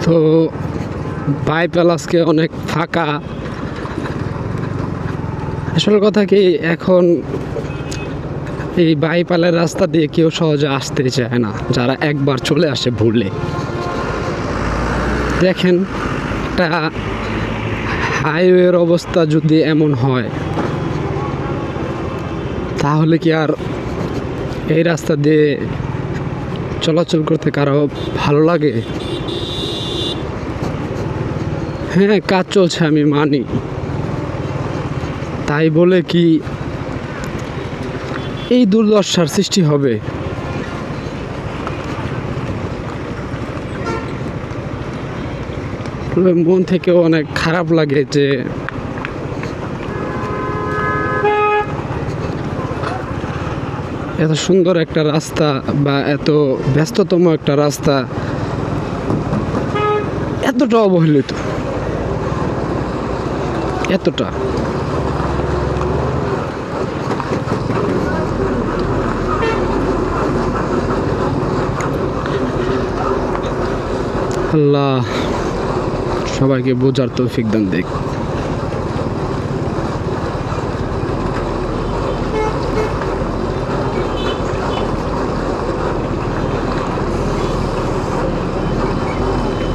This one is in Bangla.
তো বাইপাল আজকে অনেক ফাঁকা। আসল কথা কি, এখন এই বাইপালের রাস্তা দিয়ে কেউ সহজে আসতে চায় না, যারা একবার চলে আসে ভুলে। দেখেন, একটা হাইওয়ের অবস্থা যদি এমন হয়, তাহলে কি আর এই রাস্তা দিয়ে চলাচল করতে কারো ভালো লাগে? হ্যাঁ, কাজ চলছে, আমি মানি। তাই বলে কি এই দুর্দশার সৃষ্টি হবে? মন থেকেও অনেক খারাপ লাগে যে এত সুন্দর একটা রাস্তা বা এত ব্যস্ততম একটা রাস্তা এতটা অবহেলিত, এতটা। আল্লাহ সবাইকে বোঝার তৌফিক দান দিক।